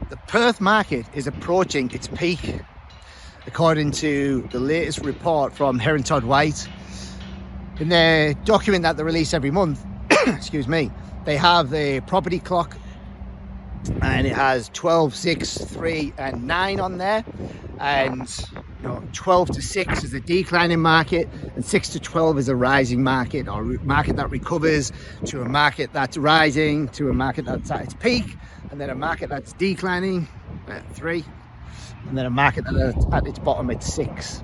The Perth market is approaching its peak, according to the latest report from Heron Todd White. In their document that they release every month, excuse me, they have a property clock, and it has 12, 6, 3 and 9 on there, and 12 to 6 is a declining market, and 6 to 12 is a rising market, or a market that recovers, to a market that's rising, to a market that's at its peak, and then a market that's declining at 3, and then a market that's at its bottom at 6.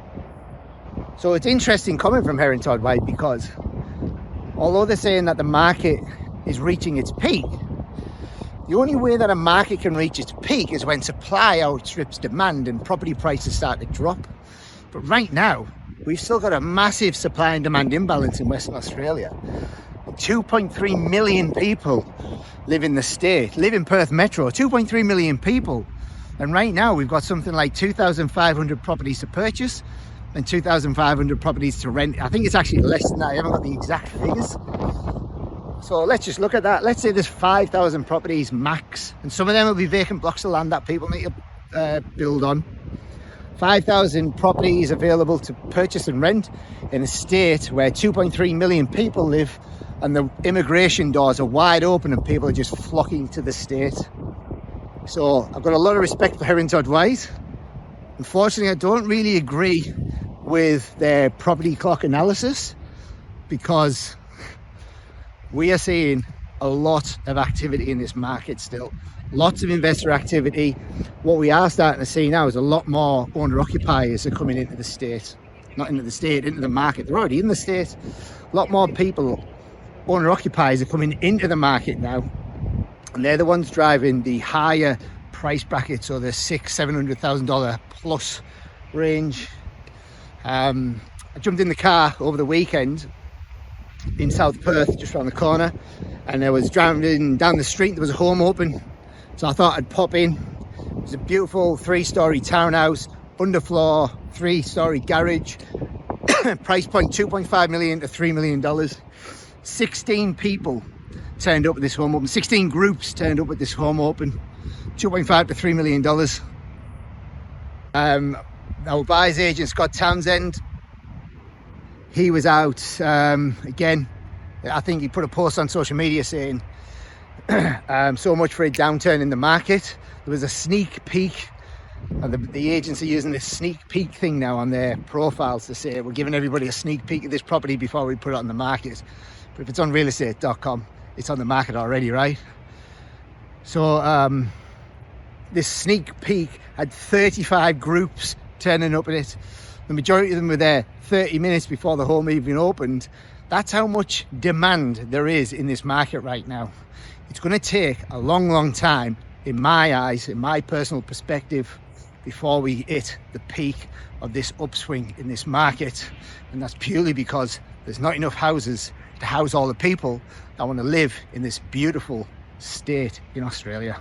So it's interesting coming from Heron Todd White, because although they're saying that the market is reaching its peak, the only way that a market can reach its peak is when supply outstrips demand and property prices start to drop. But right now, we've still got a massive supply and demand imbalance in Western Australia. 2.3 million people live in the state, live in Perth Metro, 2.3 million people. And right now we've got something like 2,500 properties to purchase and 2,500 properties to rent. I think it's actually less than that. I haven't got the exact figures. So let's just look at that. Let's say there's 5,000 properties max, and some of them will be vacant blocks of land that people need to build on. 5,000 properties available to purchase and rent in a state where 2.3 million people live, and the immigration doors are wide open and people are just flocking to the state. So I've got a lot of respect for Heron Todd White. Unfortunately, I don't really agree with their property clock analysis, because we are seeing a lot of activity in this market still. Lots of investor activity. What we are starting to see now is a lot more owner-occupiers are coming into the state. Not into the state, into the market. They're already in the state. A lot more people, owner-occupiers, are coming into the market now. And they're the ones driving the higher price bracket, so the $600,000-$700,000 plus range. I jumped in the car over the weekend in South Perth, just around the corner, and I was driving down the street. There was a home open, so I thought I'd pop in. It was a beautiful 3-story townhouse, underfloor, 3-story garage, price point $2.5 million to $3 million. 16 people turned up at this home open, 16 groups turned up at this home open, $2.5 to $3 million. Our buyer's agent, Scott Townsend, he was out again. I think he put a post on social media saying so much for a downturn in the market. There was a sneak peek, and the agents are using this sneak peek thing now on their profiles to say we're giving everybody a sneak peek of this property before we put it on the market. But if it's on realestate.com, it's on the market already, right? So this sneak peek had 35 groups turning up in it. The majority of them were there 30 minutes before the home even opened. That's how much demand there is in this market right now. It's going to take a long time, in my eyes, in my personal perspective, before we hit the peak of this upswing in this market. And that's purely because there's not enough houses to house all the people that want to live in this beautiful state in Australia.